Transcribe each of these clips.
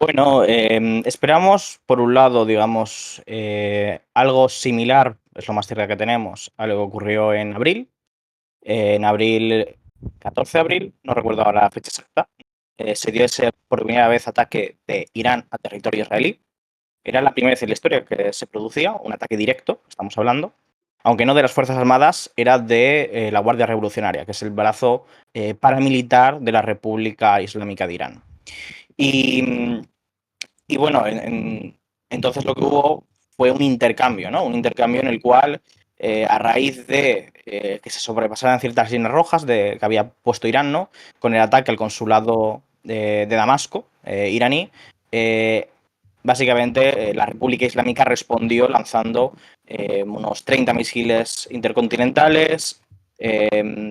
Bueno, esperamos, por un lado, digamos, algo similar, es lo más cerca que tenemos, a lo que ocurrió en abril. En abril, 14 de abril, no recuerdo ahora la fecha exacta, se dio ese por primera vez ataque de Irán a territorio israelí. Era la primera vez en la historia que se producía un ataque directo, estamos hablando, aunque no de las Fuerzas Armadas, era de la Guardia Revolucionaria, que es el brazo paramilitar de la República Islámica de Irán. Y, y bueno, entonces lo que hubo fue un intercambio, ¿no? Un intercambio en el cual, a raíz de que se sobrepasaran ciertas líneas rojas que había puesto Irán, ¿no? Con el ataque al consulado de Damasco, iraní, eh, básicamente la República Islámica respondió lanzando unos 30 misiles intercontinentales,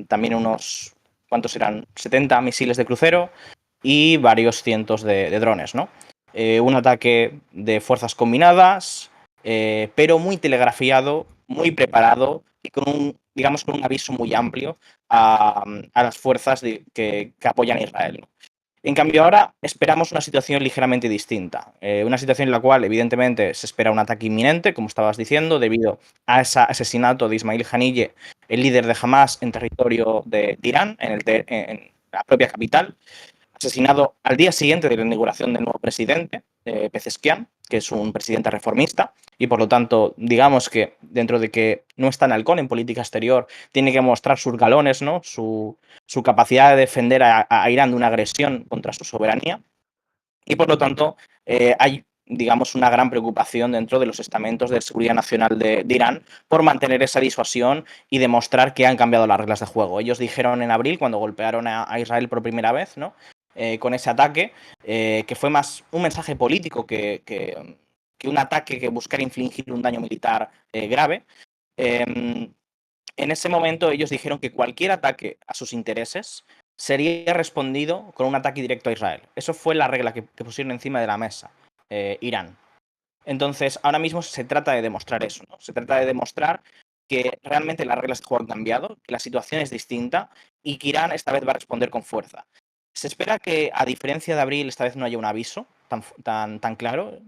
también unos, ¿cuántos eran? 70 misiles de crucero y varios cientos de drones, ¿no? Un ataque de fuerzas combinadas, pero muy telegrafiado, muy preparado y con un, digamos, con un aviso muy amplio a las fuerzas que apoyan a Israel, ¿no? En cambio, ahora esperamos una situación ligeramente distinta. Una situación en la cual, evidentemente, se espera un ataque inminente, como estabas diciendo, debido a ese asesinato de Ismail Haniyeh, el líder de Hamas, en territorio de Irán, en la propia capital, asesinado al día siguiente de la inauguración del nuevo presidente, Pezeshkian, que es un presidente reformista, y por lo tanto, digamos que dentro de que no está en halcón en política exterior, tiene que mostrar sus galones, ¿no? Su capacidad de defender a Irán de una agresión contra su soberanía, y por lo tanto hay, digamos, una gran preocupación dentro de los estamentos de seguridad nacional de Irán por mantener esa disuasión y demostrar que han cambiado las reglas de juego. Ellos dijeron en abril, cuando golpearon a Israel por primera vez, ¿no? Con ese ataque, que fue más un mensaje político que un ataque que buscara infligir un daño militar grave. Eh, en ese momento ellos dijeron que cualquier ataque a sus intereses sería respondido con un ataque directo a Israel. Eso fue la regla que pusieron encima de la mesa, Irán. Entonces, ahora mismo se trata de demostrar eso, ¿no? Se trata de demostrar que realmente las reglas de juego han cambiado, que la situación es distinta y que Irán esta vez va a responder con fuerza. Se espera que, a diferencia de abril, esta vez no haya un aviso tan claro.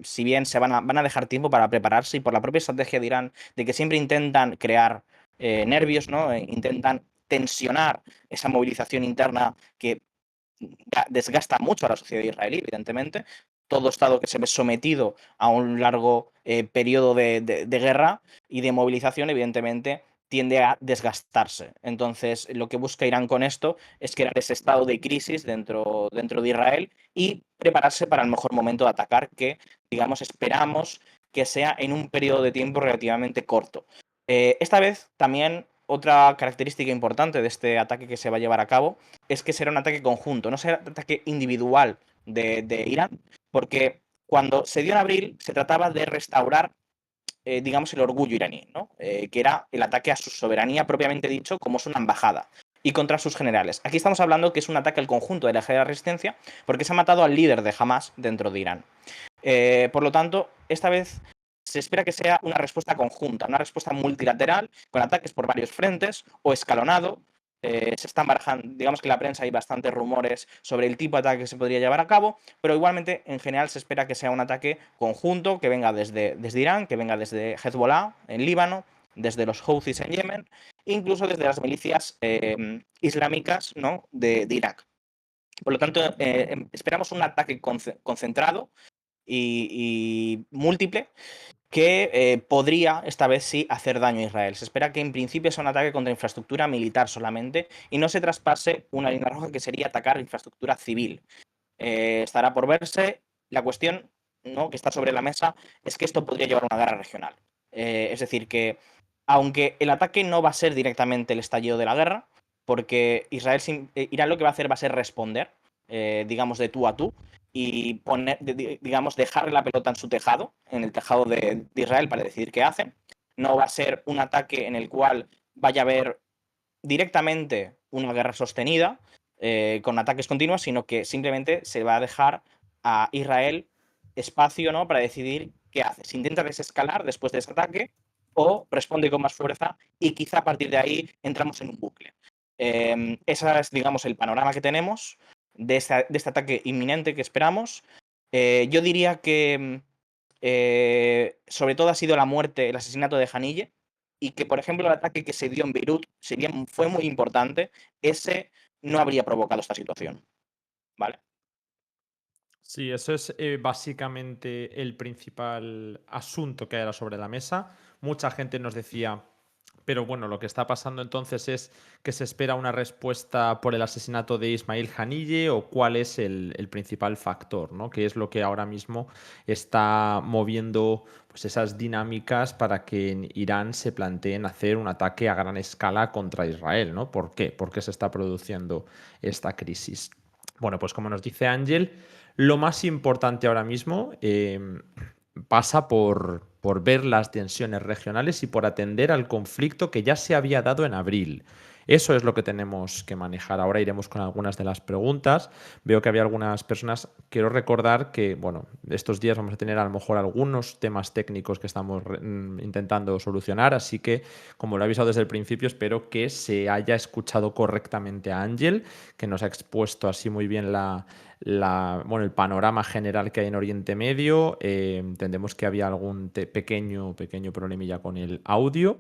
Si bien van a dejar tiempo para prepararse y por la propia estrategia de Irán, de que siempre intentan crear nervios, ¿no? Intentan tensionar esa movilización interna que desgasta mucho a la sociedad israelí, evidentemente. Todo Estado que se ve sometido a un largo periodo de guerra y de movilización, evidentemente, tiende a desgastarse. Entonces, lo que busca Irán con esto es crear ese estado de crisis dentro de Israel y prepararse para el mejor momento de atacar, que, digamos, esperamos que sea en un periodo de tiempo relativamente corto. Esta vez también otra característica importante de este ataque que se va a llevar a cabo es que será un ataque conjunto, no será un ataque individual de Irán, porque cuando se dio en abril se trataba de restaurar, digamos, el orgullo iraní, ¿no? Que era el ataque a su soberanía propiamente dicho, como es una embajada, y contra sus generales. Aquí estamos hablando que es un ataque al conjunto de la Ejército de Resistencia, porque se ha matado al líder de Hamas dentro de Irán. Por lo tanto, esta vez se espera que sea una respuesta conjunta, una respuesta multilateral, con ataques por varios frentes o escalonado. Se están barajando, digamos que en la prensa hay bastantes rumores sobre el tipo de ataque que se podría llevar a cabo, pero igualmente en general se espera que sea un ataque conjunto, que venga desde Irán, que venga desde Hezbollah en Líbano, desde los Houthis en Yemen, incluso desde las milicias islámicas, ¿no? de Irak. Por lo tanto, esperamos un ataque concentrado y múltiple que podría esta vez sí hacer daño a Israel. Se espera que en principio sea un ataque contra infraestructura militar solamente y no se traspase una línea roja que sería atacar infraestructura civil. Estará por verse. La cuestión, ¿no?, que está sobre la mesa es que esto podría llevar a una guerra regional. Es decir, que aunque el ataque no va a ser directamente el estallido de la guerra, porque Irán lo que va a hacer va a ser responder, digamos, de tú a tú, y poner, digamos, dejarle la pelota en su tejado, en el tejado de Israel, para decidir qué hacen. No va a ser un ataque en el cual vaya a haber directamente una guerra sostenida, con ataques continuos, sino que simplemente se va a dejar a Israel espacio, ¿no?, para decidir qué hace. Si intenta desescalar después de ese ataque o responde con más fuerza y quizá a partir de ahí entramos en un bucle. Ese es, digamos, el panorama que tenemos de este ataque inminente que esperamos. Yo diría que sobre todo ha sido la muerte, el asesinato de Haniyeh, y que, por ejemplo, el ataque que se dio en Beirut, si bien fue muy importante, ese no habría provocado esta situación, ¿vale? Sí, eso es básicamente el principal asunto que era sobre la mesa. Mucha gente nos decía, pero bueno, lo que está pasando entonces es que se espera una respuesta por el asesinato de Ismail Haniyeh o cuál es el principal factor, ¿no? ¿Qué es lo que ahora mismo está moviendo pues, esas dinámicas para que en Irán se planteen hacer un ataque a gran escala contra Israel, ¿no? ¿Por qué? ¿Por qué se está produciendo esta crisis? Bueno, pues como nos dice Ángel, lo más importante ahora mismo pasa por ver las tensiones regionales y por atender al conflicto que ya se había dado en abril. Eso es lo que tenemos que manejar. Ahora iremos con algunas de las preguntas. Veo que había algunas personas. Quiero recordar que, bueno, estos días vamos a tener a lo mejor algunos temas técnicos que estamos intentando solucionar. Así que, como lo he avisado desde el principio, espero que se haya escuchado correctamente a Ángel, que nos ha expuesto así muy bien bueno, el panorama general que hay en Oriente Medio. Entendemos que había algún pequeño problemilla con el audio.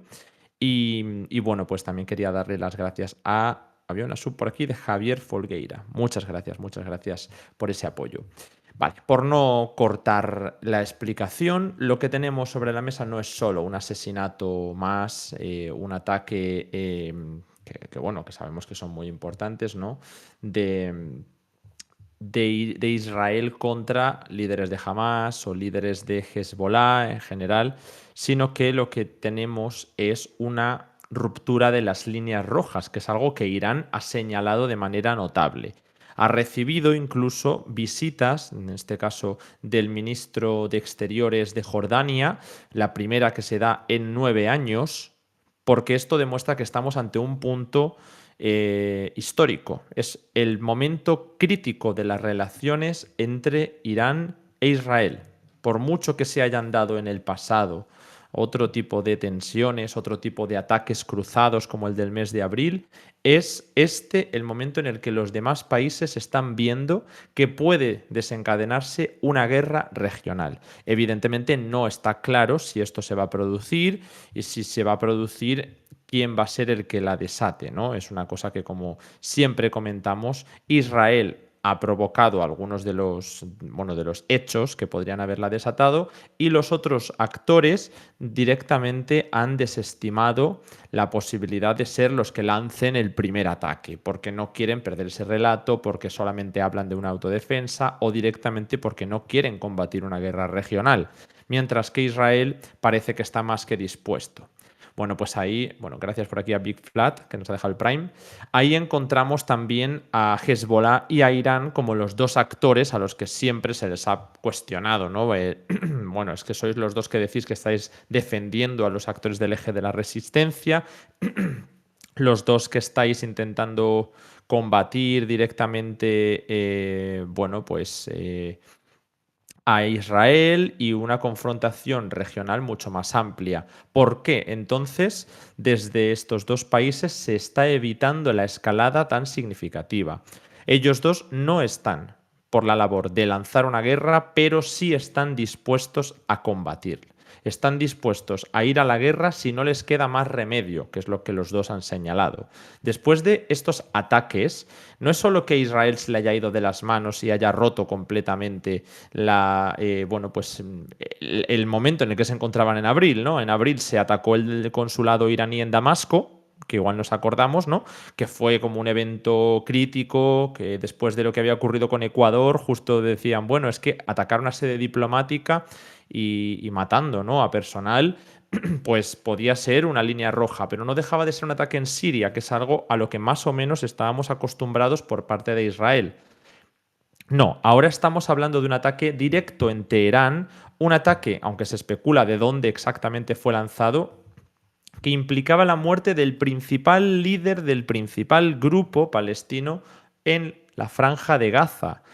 Y bueno, pues también quería darle las gracias a... Había una sub por aquí de Javier Folgueira. Muchas gracias por ese apoyo. Vale, por no cortar la explicación, lo que tenemos sobre la mesa no es solo un asesinato más, un ataque bueno, que sabemos que son muy importantes, ¿no? De, de Israel contra líderes de Hamas o líderes de Hezbollah en general, sino que lo que tenemos es una ruptura de las líneas rojas, que es algo que Irán ha señalado de manera notable. Ha recibido incluso visitas, en este caso del ministro de Exteriores de Jordania, la primera que se da en 9 años, porque esto demuestra que estamos ante un punto histórico. Es el momento crítico de las relaciones entre Irán e Israel. Por mucho que se hayan dado en el pasado otro tipo de tensiones, otro tipo de ataques cruzados como el del mes de abril, es este el momento en el que los demás países están viendo que puede desencadenarse una guerra regional. Evidentemente no está claro si esto se va a producir y si se va a producir quién va a ser el que la desate, ¿no? Es una cosa que, como siempre comentamos, Israel ha provocado algunos de los, bueno, de los hechos que podrían haberla desatado y los otros actores directamente han desestimado la posibilidad de ser los que lancen el primer ataque, porque no quieren perder ese relato, porque solamente hablan de una autodefensa o directamente porque no quieren combatir una guerra regional, mientras que Israel parece que está más que dispuesto. Bueno, pues ahí, bueno, gracias por aquí a Big Flat, que nos ha dejado el Prime. Ahí encontramos también a Hezbollah y a Irán como los dos actores a los que siempre se les ha cuestionado, ¿no? Bueno, es que sois los dos que decís que estáis defendiendo a los actores del eje de la resistencia, los dos que estáis intentando combatir directamente, bueno, pues a Israel y una confrontación regional mucho más amplia. ¿Por qué? Entonces, desde estos dos países se está evitando la escalada tan significativa. Ellos dos no están por la labor de lanzar una guerra, pero sí están dispuestos a combatir. Están dispuestos a ir a la guerra si no les queda más remedio, que es lo que los dos han señalado. Después de estos ataques, no es solo que Israel se le haya ido de las manos y haya roto completamente bueno, pues el momento en el que se encontraban en abril, ¿no? En abril se atacó el consulado iraní en Damasco, que igual nos acordamos, ¿no? Que fue como un evento crítico, que después de lo que había ocurrido con Ecuador, justo decían, bueno, es que atacar una sede diplomática y matando, ¿no? A personal, pues podía ser una línea roja, pero no dejaba de ser un ataque en Siria, que es algo a lo que más o menos estábamos acostumbrados por parte de Israel. No, ahora estamos hablando de un ataque directo en Teherán, un ataque, aunque se especula de dónde exactamente fue lanzado, que implicaba la muerte del principal líder del principal grupo palestino en la franja de Gaza.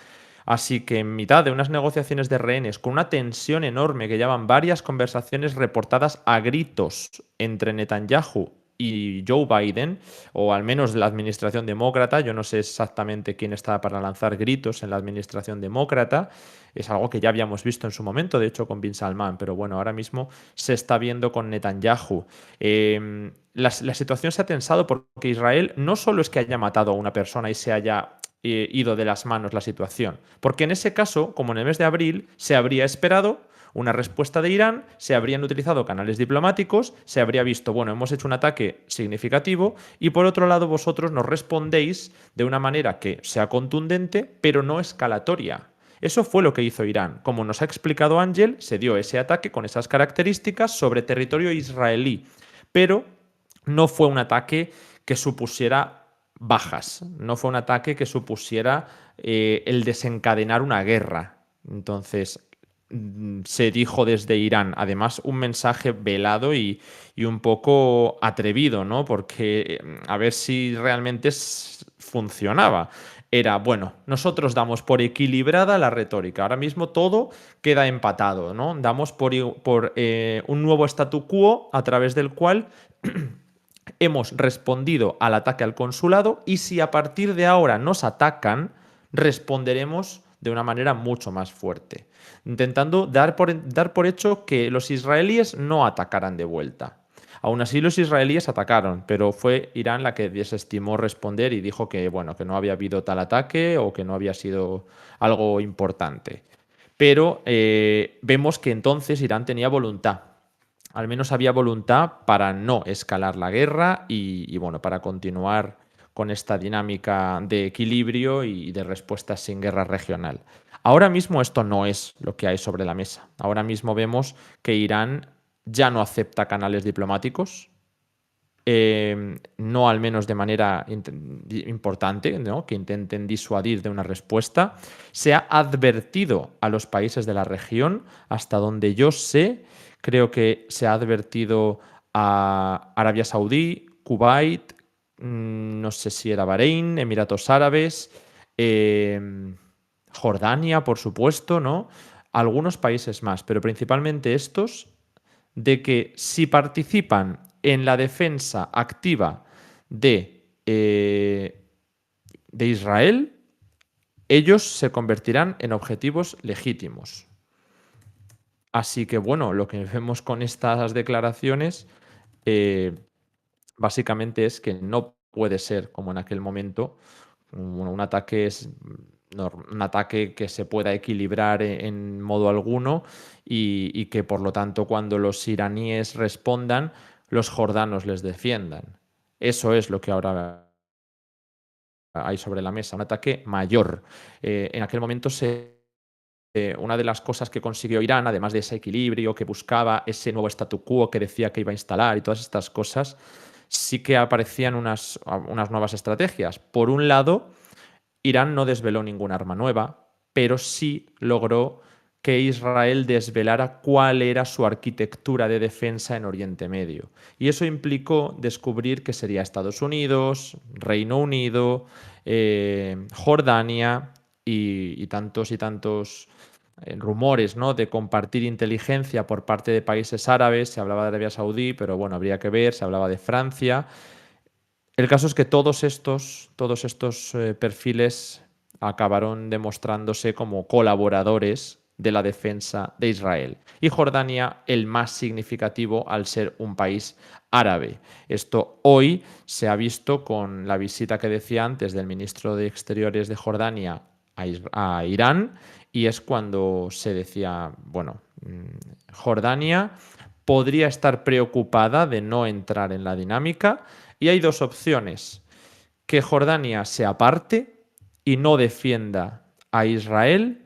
Así que en mitad de unas negociaciones de rehenes con una tensión enorme que llevan varias conversaciones reportadas a gritos entre Netanyahu y Joe Biden, o al menos la administración demócrata, yo no sé exactamente quién estaba para lanzar gritos en la administración demócrata, es algo que ya habíamos visto en su momento, de hecho con Bin Salman, pero bueno, ahora mismo se está viendo con Netanyahu. La situación se ha tensado porque Israel no solo es que haya matado a una persona y se haya ido de las manos la situación, porque en ese caso, como en el mes de abril, se habría esperado una respuesta de Irán, se habrían utilizado canales diplomáticos, se habría visto, bueno, hemos hecho un ataque significativo y por otro lado vosotros nos respondéis de una manera que sea contundente, pero no escalatoria. Eso fue lo que hizo Irán. Como nos ha explicado Ángel, se dio ese ataque con esas características sobre territorio israelí, pero no fue un ataque que supusiera bajas, no fue un ataque que supusiera el desencadenar una guerra. Entonces, se dijo desde Irán. Además, un mensaje velado y un poco atrevido, ¿no? Porque a ver si realmente funcionaba. Era, bueno, nosotros damos por equilibrada la retórica. Ahora mismo todo queda empatado, ¿no? Damos por un nuevo statu quo a través del cual hemos respondido al ataque al consulado y si a partir de ahora nos atacan, responderemos de una manera mucho más fuerte, intentando dar por hecho que los israelíes no atacarán de vuelta. Aún así los israelíes atacaron, pero fue Irán la que desestimó responder y dijo que, bueno, que no había habido tal ataque o que no había sido algo importante. Pero vemos que entonces Irán tenía voluntad, al menos había voluntad para no escalar la guerra y, bueno, para continuar con esta dinámica de equilibrio y de respuestas sin guerra regional. Ahora mismo esto no es lo que hay sobre la mesa. Ahora mismo vemos que Irán ya no acepta canales diplomáticos, no al menos de manera importante, ¿no? Que intenten disuadir de una respuesta. Se ha advertido a los países de la región, hasta donde yo sé, creo que se ha advertido a Arabia Saudí, Kuwait, no sé si era Bahrein, Emiratos Árabes, Jordania, por supuesto, ¿no? Algunos países más, pero principalmente estos, de que si participan en la defensa activa de Israel, ellos se convertirán en objetivos legítimos. Así que bueno, lo que vemos con estas declaraciones eh, básicamente es que no puede ser como en aquel momento un ataque un ataque que se pueda equilibrar en modo alguno y que por lo tanto cuando los iraníes respondan, los jordanos les defiendan. Eso es lo que ahora hay sobre la mesa, un ataque mayor. En aquel momento una de las cosas que consiguió Irán, además de ese equilibrio que buscaba, ese nuevo statu quo que decía que iba a instalar y todas estas cosas, sí que aparecían unas nuevas estrategias. Por un lado, Irán no desveló ningún arma nueva, pero sí logró que Israel desvelara cuál era su arquitectura de defensa en Oriente Medio. Y eso implicó descubrir que sería Estados Unidos, Reino Unido, Jordania y tantos rumores, ¿no? De compartir inteligencia por parte de países árabes. Se hablaba de Arabia Saudí, pero bueno, habría que ver, se hablaba de Francia. El caso es que todos estos perfiles acabaron demostrándose como colaboradores de la defensa de Israel. Y Jordania el más significativo al ser un país árabe. Esto hoy se ha visto con la visita que decía antes del ministro de Exteriores de Jordania a Irán y es cuando se decía, bueno, Jordania podría estar preocupada de no entrar en la dinámica y hay dos opciones: que Jordania se aparte y no defienda a Israel,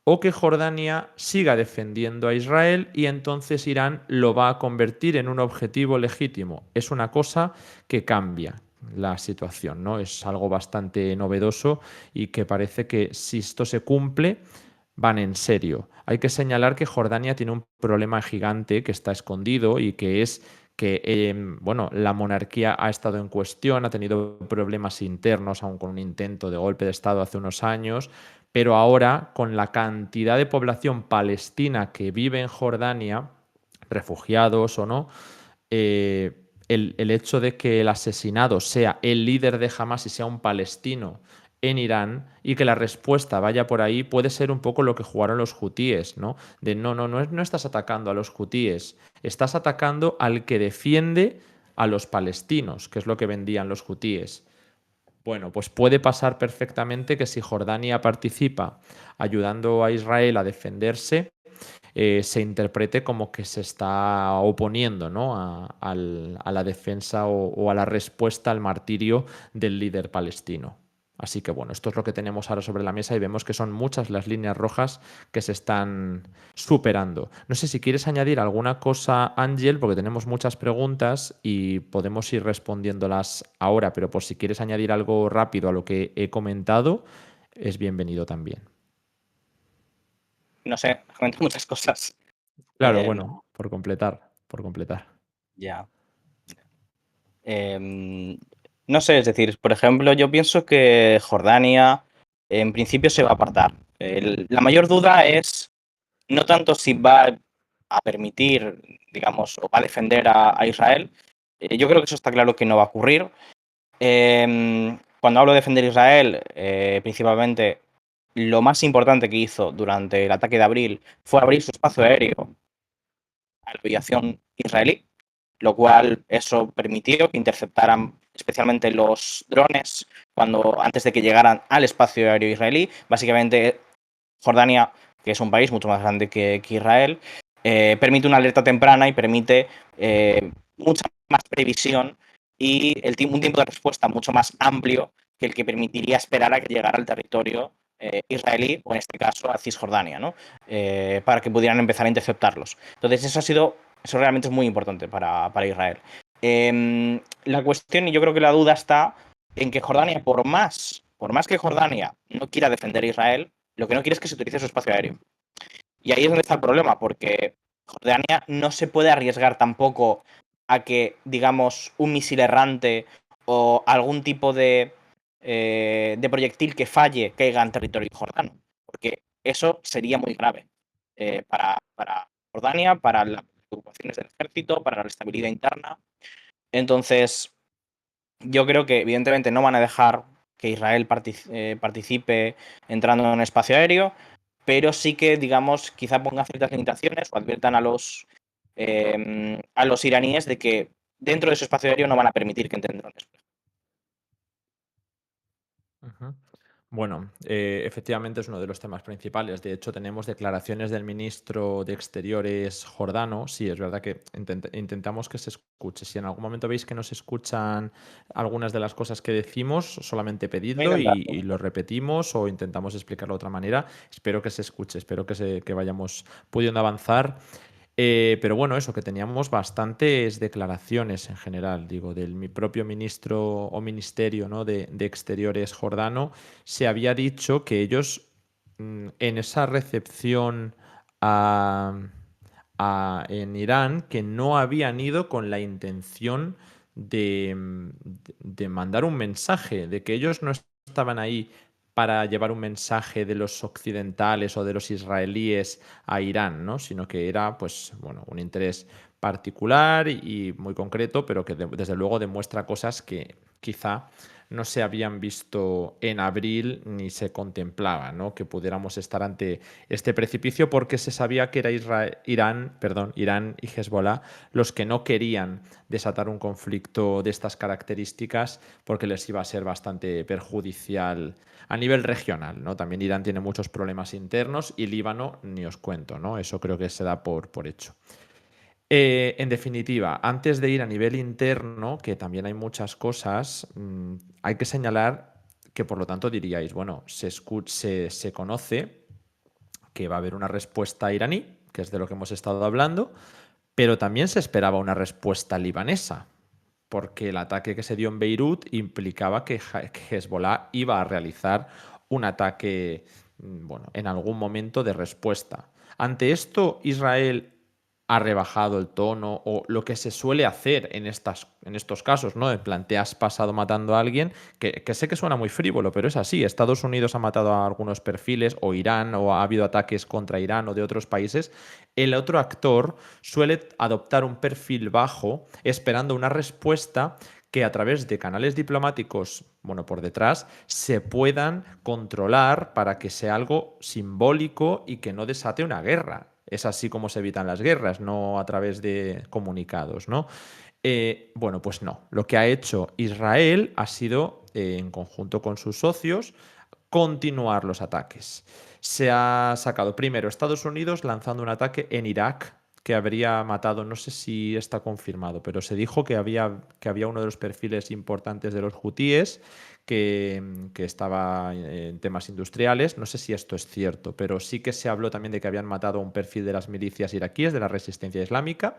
o que Jordania siga defendiendo a Israel y entonces Irán lo va a convertir en un objetivo legítimo. Es una cosa que cambia la situación, ¿no? Es algo bastante novedoso y que parece que si esto se cumple, van en serio. Hay que señalar que Jordania tiene un problema gigante que está escondido y que es que bueno, la monarquía ha estado en cuestión, ha tenido problemas internos, aun con un intento de golpe de Estado hace unos años, pero ahora, con la cantidad de población palestina que vive en Jordania, refugiados o no, el hecho de que el asesinado sea el líder de Hamas y sea un palestino en Irán y que la respuesta vaya por ahí puede ser un poco lo que jugaron los hutíes, ¿no? De no estás atacando a los hutíes, estás atacando al que defiende a los palestinos, que es lo que vendían los hutíes. Bueno, pues puede pasar perfectamente que si Jordania participa ayudando a Israel a defenderse, se interprete como que se está oponiendo, ¿no? A la defensa o a la respuesta al martirio del líder palestino. Así que bueno, esto es lo que tenemos ahora sobre la mesa y vemos que son muchas las líneas rojas que se están superando. No sé si quieres añadir alguna cosa, Ángel, porque tenemos muchas preguntas y podemos ir respondiéndolas ahora, pero por si quieres añadir algo rápido a lo que he comentado, es bienvenido también. No sé, comenté muchas cosas. Claro, bueno, No, por completar, por completar. ya. No sé, es decir, por ejemplo, yo pienso que Jordania en principio se va a apartar. La mayor duda es no tanto si va a permitir, digamos, o va a defender a Israel. Yo creo que eso está claro que no va a ocurrir. Cuando hablo de defender a Israel, principalmente lo más importante que hizo durante el ataque de abril fue abrir su espacio aéreo a la aviación israelí, lo cual eso permitió que interceptaran especialmente los drones antes de que llegaran al espacio aéreo israelí. Básicamente, Jordania, que es un país mucho más grande que Israel, permite una alerta temprana y permite mucha más previsión y un tiempo de respuesta mucho más amplio que el que permitiría esperar a que llegara al territorio israelí, o en este caso a Cisjordania, ¿no? Para que pudieran empezar a interceptarlos. Entonces, eso realmente es muy importante para Israel. La cuestión, y yo creo que la duda está en que Jordania, por más que Jordania no quiera defender a Israel, lo que no quiere es que se utilice su espacio aéreo. Y ahí es donde está el problema, porque Jordania no se puede arriesgar tampoco a que, digamos, un misil errante o algún tipo de proyectil que falle caiga en territorio jordano, porque eso sería muy grave para Jordania, para las preocupaciones del ejército, para la estabilidad interna. Entonces, yo creo que evidentemente no van a dejar que Israel participe entrando en un espacio aéreo, pero sí que, digamos, quizá pongan ciertas limitaciones o adviertan a los iraníes de que dentro de su espacio aéreo no van a permitir que entren drones. Ujú. Bueno, efectivamente es uno de los temas principales. De hecho, tenemos declaraciones del ministro de Exteriores jordano. Sí, es verdad que intentamos que se escuche. Si en algún momento veis que no se escuchan algunas de las cosas que decimos, solamente Voy a pedidlo y intentarlo. lo repetimos o intentamos explicarlo de otra manera. Espero que se escuche, espero que vayamos pudiendo avanzar. Pero bueno, eso, que teníamos bastantes declaraciones en general, digo, del mi propio ministro o ministerio, ¿no? de Exteriores jordano, se había dicho que ellos en esa recepción a- en Irán, que no habían ido con la intención de mandar un mensaje, de que ellos no estaban ahí para llevar un mensaje de los occidentales o de los israelíes a Irán, ¿no? Sino que era, pues, bueno, un interés particular y muy concreto, pero que desde luego demuestra cosas que quizá no se habían visto en abril ni se contemplaba, ¿no? Que pudiéramos estar ante este precipicio porque se sabía que era Irán y Hezbollah los que no querían desatar un conflicto de estas características porque les iba a ser bastante perjudicial a nivel regional, ¿no? También Irán tiene muchos problemas internos y Líbano ni os cuento, ¿no? Eso creo que se da por hecho. En definitiva, antes de ir a nivel interno, que también hay muchas cosas, hay que señalar que por lo tanto diríais, bueno, se conoce que va a haber una respuesta iraní, que es de lo que hemos estado hablando, pero también se esperaba una respuesta libanesa, porque el ataque que se dio en Beirut implicaba que Hezbollah iba a realizar un ataque, bueno, en algún momento de respuesta. Ante esto, Israel ha rebajado el tono o lo que se suele hacer en estos casos, ¿no? En plan, te has pasado matando a alguien, que sé que suena muy frívolo, pero es así. Estados Unidos ha matado a algunos perfiles, o Irán, o ha habido ataques contra Irán o de otros países. El otro actor suele adoptar un perfil bajo, esperando una respuesta que a través de canales diplomáticos, bueno, por detrás, se puedan controlar para que sea algo simbólico y que no desate una guerra. Es así como se evitan las guerras, no a través de comunicados, ¿no? Bueno, pues no. Lo que ha hecho Israel ha sido, en conjunto con sus socios, continuar los ataques. Se ha sacado primero Estados Unidos lanzando un ataque en Irak que habría matado, no sé si está confirmado, pero se dijo que había uno de los perfiles importantes de los hutíes que estaba en temas industriales. No sé si esto es cierto, pero sí que se habló también de que habían matado a un perfil de las milicias iraquíes, de la resistencia islámica.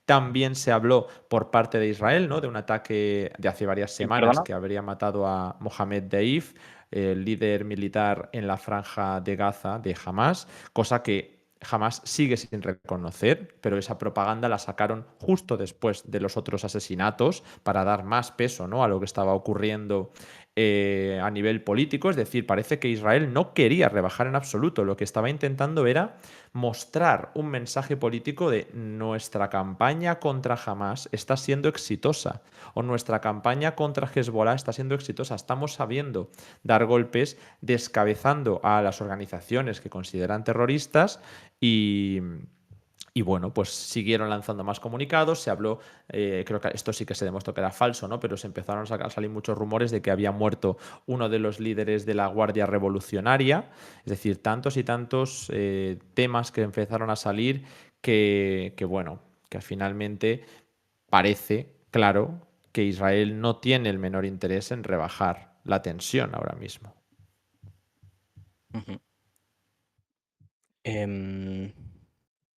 También se habló por parte de Israel, ¿no? De un ataque de hace varias ¿Y semanas perdona? que habría matado a Mohamed Deif, el líder militar en la franja de Gaza de Hamas, cosa que Hamas sigue sin reconocer, pero esa propaganda la sacaron justo después de los otros asesinatos para dar más peso, ¿no? A lo que estaba ocurriendo a nivel político. Es decir, parece que Israel no quería rebajar en absoluto. Lo que estaba intentando era mostrar un mensaje político de nuestra campaña contra Hamas está siendo exitosa o nuestra campaña contra Hezbollah está siendo exitosa. Estamos sabiendo dar golpes descabezando a las organizaciones que consideran terroristas y bueno, pues siguieron lanzando más comunicados, se habló, creo que esto sí que se demostró que era falso, ¿no? Pero se empezaron a salir muchos rumores de que había muerto uno de los líderes de la Guardia Revolucionaria, es decir, tantos y tantos temas que empezaron a salir bueno, que finalmente parece claro que Israel no tiene el menor interés en rebajar la tensión ahora mismo. Ujú. Em,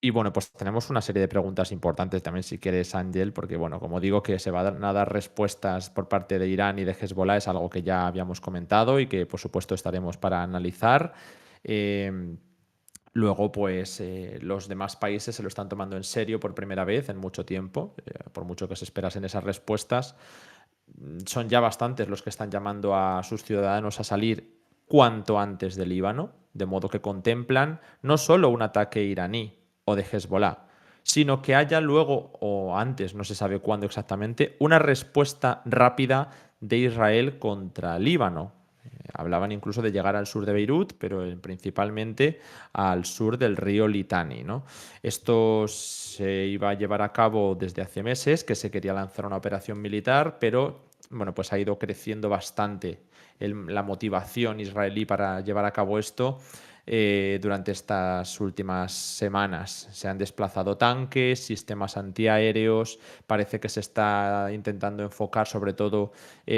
Y bueno, pues tenemos una serie de preguntas importantes también, si quieres, Ángel, porque bueno, como digo, que se van a dar respuestas por parte de Irán y de Hezbollah es algo que ya habíamos comentado y que por supuesto estaremos para analizar. Eh, Luego, pues los demás países se lo están tomando en serio por primera vez en mucho tiempo, por mucho que se esperasen esas respuestas. Son ya bastantes los que están llamando a sus ciudadanos a salir cuanto antes del Líbano, de modo que contemplan no solo un ataque iraní o de Hezbollah, sino que haya luego, o antes, no se sabe cuándo exactamente, una respuesta rápida de Israel contra Líbano. Hablaban incluso de llegar al sur de Beirut, pero principalmente al sur del río Litani, ¿no? Esto se iba a llevar a cabo desde hace meses, que se quería lanzar una operación militar, pero bueno, pues ha ido creciendo bastante la motivación israelí para llevar a cabo esto durante estas últimas semanas. Se han desplazado tanques, sistemas antiaéreos, parece que se está intentando enfocar sobre todo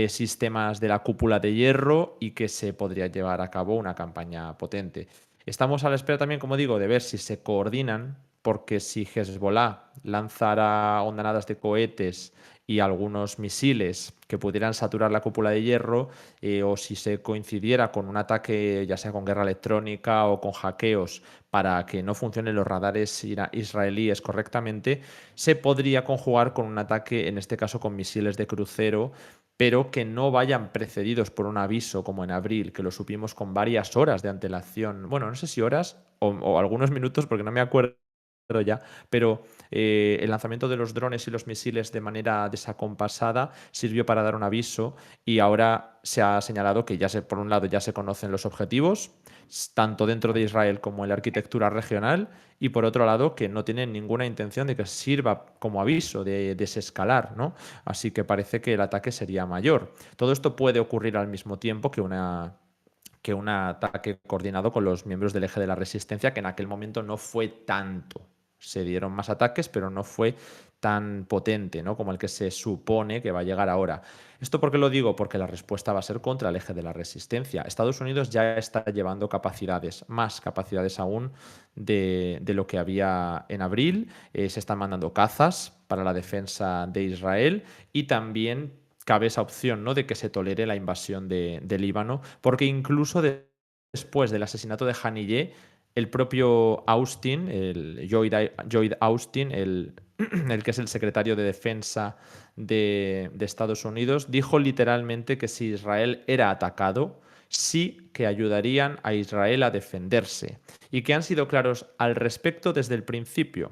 sistemas de la cúpula de hierro y que se podría llevar a cabo una campaña potente. Estamos a la espera también, como digo, de ver si se coordinan, porque si Hezbollah lanzara ondanadas de cohetes y algunos misiles que pudieran saturar la cúpula de hierro, o si se coincidiera con un ataque, ya sea con guerra electrónica o con hackeos, para que no funcionen los radares israelíes correctamente, se podría conjugar con un ataque, en este caso con misiles de crucero, pero que no vayan precedidos por un aviso como en abril, que lo supimos con varias horas de antelación. Bueno, no sé si horas o algunos minutos, porque no me acuerdo ya, pero el lanzamiento de los drones y los misiles de manera desacompasada sirvió para dar un aviso y ahora se ha señalado que por un lado ya se conocen los objetivos, tanto dentro de Israel como en la arquitectura regional, y por otro lado que no tienen ninguna intención de que sirva como aviso de desescalar, ¿no? Así que parece que el ataque sería mayor. Todo esto puede ocurrir al mismo tiempo que un ataque coordinado con los miembros del eje de la resistencia, que en aquel momento no fue tanto. Se dieron más ataques, pero no fue tan potente, ¿no? Como el que se supone que va a llegar ahora. ¿Esto por qué lo digo? Porque la respuesta va a ser contra el eje de la resistencia. Estados Unidos ya está llevando capacidades, más capacidades aún de lo que había en abril. Se están mandando cazas para la defensa de Israel y también cabe esa opción, ¿no? De que se tolere la invasión de Líbano, porque incluso después del asesinato de Haniyeh, el propio Austin, el Lloyd Austin, el que es el secretario de Defensa de Estados Unidos, dijo literalmente que si Israel era atacado, sí que ayudarían a Israel a defenderse y que han sido claros al respecto desde el principio.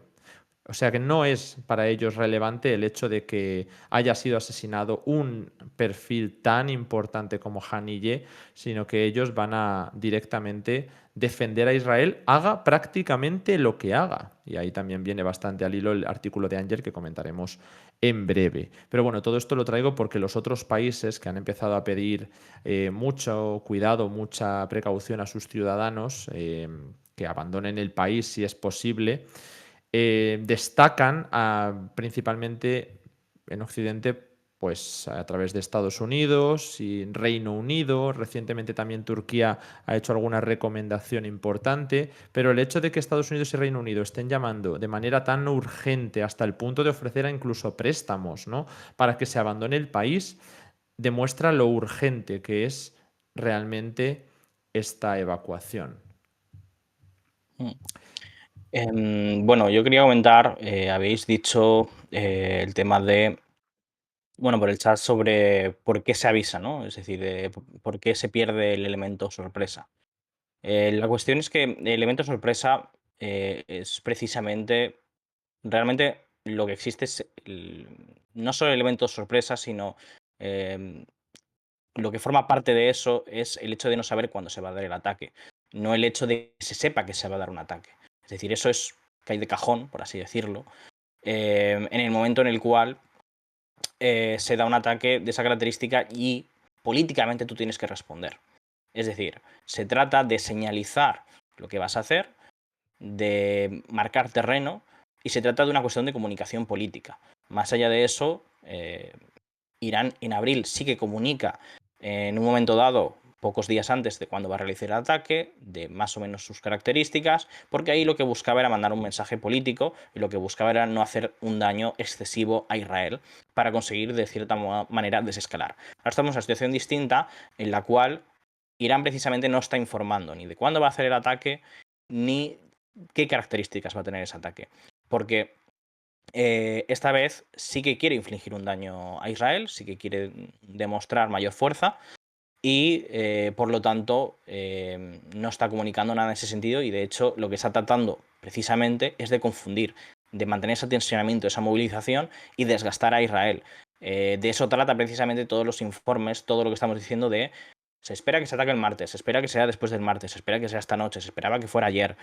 O sea que no es para ellos relevante el hecho de que haya sido asesinado un perfil tan importante como Haniyeh, sino que ellos van a directamente defender a Israel, haga prácticamente lo que haga. Y ahí también viene bastante al hilo el artículo de Anger que comentaremos en breve. Pero bueno, todo esto lo traigo porque los otros países que han empezado a pedir mucho cuidado, mucha precaución a sus ciudadanos, que abandonen el país si es posible, destacan principalmente en Occidente, pues a través de Estados Unidos y Reino Unido. Recientemente también Turquía ha hecho alguna recomendación importante, pero el hecho de que Estados Unidos y Reino Unido estén llamando de manera tan urgente hasta el punto de ofrecer incluso préstamos, ¿no?, para que se abandone el país, demuestra lo urgente que es realmente esta evacuación. Mm. Bueno, yo quería comentar, habéis dicho el tema de, bueno, por el chat sobre por qué se avisa, ¿no? Es decir, por qué se pierde el elemento sorpresa. La cuestión es que el elemento sorpresa es precisamente, realmente lo que existe es no solo el elemento sorpresa, sino em, lo que forma parte de eso es el hecho de no saber cuándo se va a dar el ataque, no el hecho de que se sepa que se va a dar un ataque. Es decir, eso es que hay de cajón, por así decirlo, en el momento en el cual se da un ataque de esa característica y políticamente tú tienes que responder. Es decir, se trata de señalizar lo que vas a hacer, de marcar terreno y se trata de una cuestión de comunicación política. Más allá de eso, Irán en abril sí que comunica en un momento dado, pocos días antes de cuando va a realizar el ataque, de más o menos sus características, porque ahí lo que buscaba era mandar un mensaje político y lo que buscaba era no hacer un daño excesivo a Israel para conseguir de cierta manera desescalar. Ahora estamos en una situación distinta en la cual Irán precisamente no está informando ni de cuándo va a hacer el ataque ni qué características va a tener ese ataque. Porque esta vez sí que quiere infligir un daño a Israel, sí que quiere demostrar mayor fuerza y por lo tanto no está comunicando nada en ese sentido y de hecho lo que está tratando precisamente es de confundir, de mantener ese tensionamiento, esa movilización y desgastar a Israel. De eso trata precisamente todos los informes, todo lo que estamos diciendo de se espera que se ataque el martes, se espera que sea después del martes, se espera que sea esta noche, se esperaba que fuera ayer.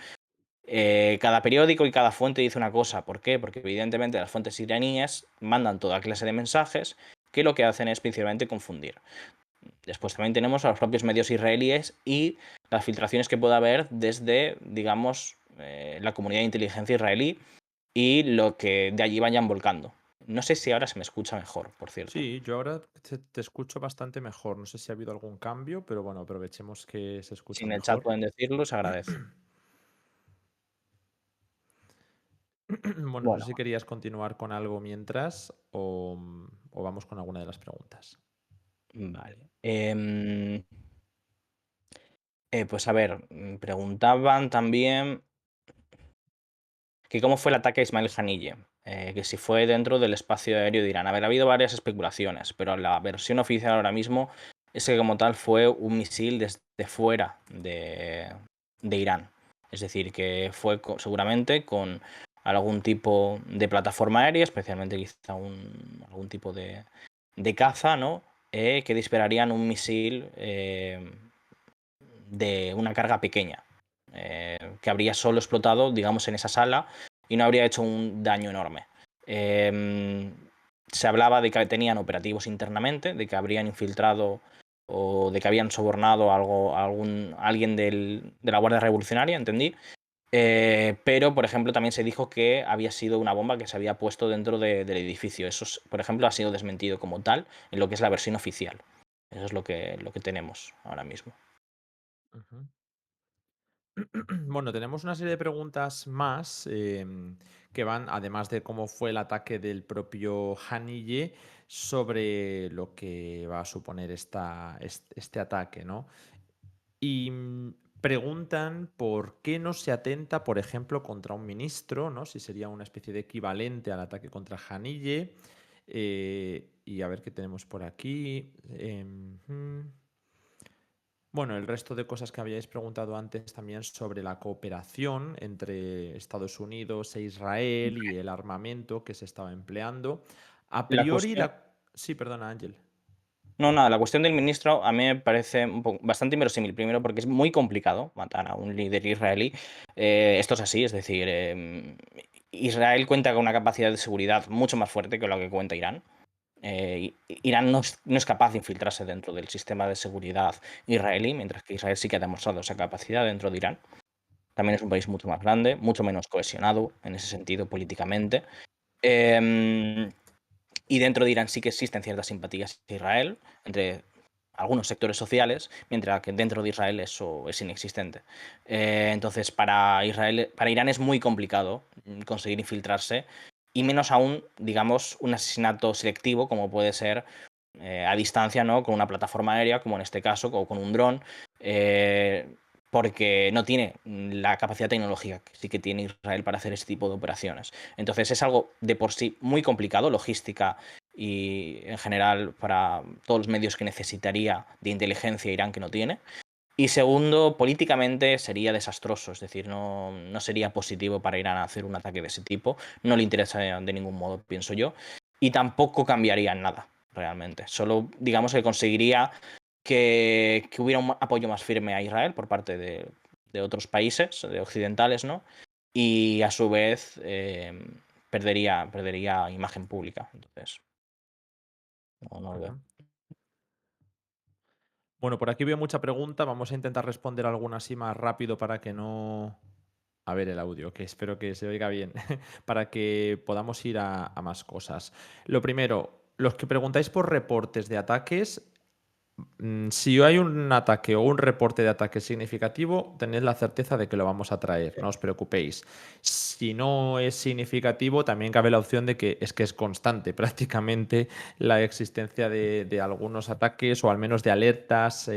Cada periódico y cada fuente dice una cosa. ¿Por qué? Porque evidentemente las fuentes iraníes mandan toda clase de mensajes que lo que hacen es principalmente confundir. Después también tenemos a los propios medios israelíes y las filtraciones que pueda haber desde, digamos, la comunidad de inteligencia israelí y lo que de allí vayan volcando. No sé si ahora se me escucha mejor, por cierto. Sí, yo ahora te escucho bastante mejor. No sé si ha habido algún cambio, pero bueno, aprovechemos que se Si escucha en el chat mejor. pueden decirlo, se agradece. Bueno, no sé Bueno, si querías continuar con algo mientras o vamos con alguna de las preguntas. vale. Pues a ver, preguntaban también que cómo fue el ataque a Ismail Haniyeh, que si fue dentro del espacio aéreo de Irán. A ver, ha habido varias especulaciones, pero la versión oficial ahora mismo es que como tal fue un misil desde fuera de Irán. Es decir, que fue seguramente con algún tipo de plataforma aérea, especialmente quizá algún tipo de caza, ¿no? Que dispararían un misil de una carga pequeña, que habría solo explotado, digamos, en esa sala y no habría hecho un daño enorme. Se hablaba de que tenían operativos internamente, de que habrían infiltrado o de que habían sobornado a alguien de la Guardia Revolucionaria, entendí. Pero, por ejemplo, también se dijo que había sido una bomba que se había puesto dentro del edificio. Eso, por ejemplo, ha sido desmentido como tal en lo que es la versión oficial. Eso es lo que tenemos ahora mismo. Ujú. Bueno, tenemos una serie de preguntas más que van, además de cómo fue el ataque del propio Haniyeh, sobre lo que va a suponer este ataque, ¿no? Y preguntan por qué no se atenta, por ejemplo, contra un ministro, ¿no? Si sería una especie de equivalente al ataque contra Haniyeh. Y a ver qué tenemos por aquí. Bueno, el resto de cosas que habíais preguntado antes también sobre la cooperación entre Estados Unidos e Israel y el armamento que se estaba empleando. A La priori, cuestión, la... Sí, perdona, Ángel. no, nada, la cuestión del ministro a mí me parece bastante inverosímil. Primero, porque es muy complicado matar a un líder israelí. Esto es así, es decir, Israel cuenta con una capacidad de seguridad mucho más fuerte que lo que cuenta Irán. Irán no es capaz de infiltrarse dentro del sistema de seguridad israelí, mientras que Israel sí que ha demostrado esa capacidad dentro de Irán. También es un país mucho más grande, mucho menos cohesionado en ese sentido políticamente. Eh, y dentro de Irán sí que existen ciertas simpatías a Israel, entre algunos sectores sociales, mientras que dentro de Israel eso es inexistente. Entonces, para Irán es muy complicado conseguir infiltrarse, y menos aún, digamos, un asesinato selectivo, como puede ser a distancia, ¿no? Con una plataforma aérea, como en este caso, o con un dron, porque no tiene la capacidad tecnológica que sí que tiene Israel para hacer ese tipo de operaciones. Entonces es algo de por sí muy complicado, logística y en general para todos los medios que necesitaría de inteligencia Irán que no tiene. Y segundo, políticamente sería desastroso, es decir, no sería positivo para Irán hacer un ataque de ese tipo, no le interesa de ningún modo, pienso yo, y tampoco cambiaría en nada, realmente. Solo, digamos que conseguiría que hubiera un apoyo más firme a Israel por parte de otros países, de occidentales, ¿no? Y a su vez perdería imagen pública. Entonces, no lo veo. Ujú. Bueno, por aquí veo mucha pregunta. Vamos a intentar responder alguna así más rápido para que no... A ver el audio, que espero que se oiga bien, para que podamos ir a más cosas. Lo primero, los que preguntáis por reportes de ataques, si hay un ataque o un reporte de ataque significativo, tened la certeza de que lo vamos a traer, no os preocupéis. Si no es significativo, también cabe la opción de que es constante prácticamente la existencia de algunos ataques o al menos de alertas,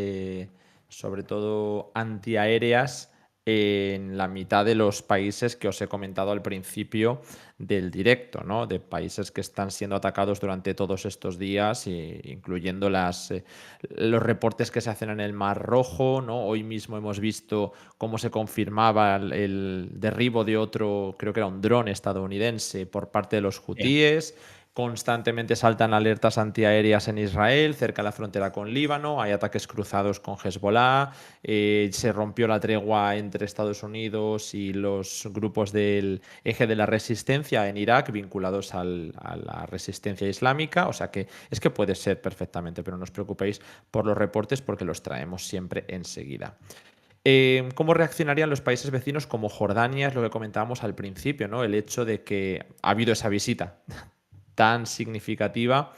sobre todo antiaéreas, en la mitad de los países que os he comentado al principio del directo, ¿no? De países que están siendo atacados durante todos estos días, incluyendo los reportes que se hacen en el Mar Rojo, ¿no? Hoy mismo hemos visto cómo se confirmaba el derribo de otro, creo que era un dron estadounidense por parte de los Sí. hutíes. Constantemente saltan alertas antiaéreas en Israel, cerca de la frontera con Líbano, hay ataques cruzados con Hezbollah, se rompió la tregua entre Estados Unidos y los grupos del eje de la resistencia en Irak vinculados a la resistencia islámica, o sea que es que puede ser perfectamente, pero no os preocupéis por los reportes porque los traemos siempre enseguida. ¿Cómo reaccionarían los países vecinos como Jordania? Es lo que comentábamos al principio, ¿no? El hecho de que ha habido esa visita tan significativa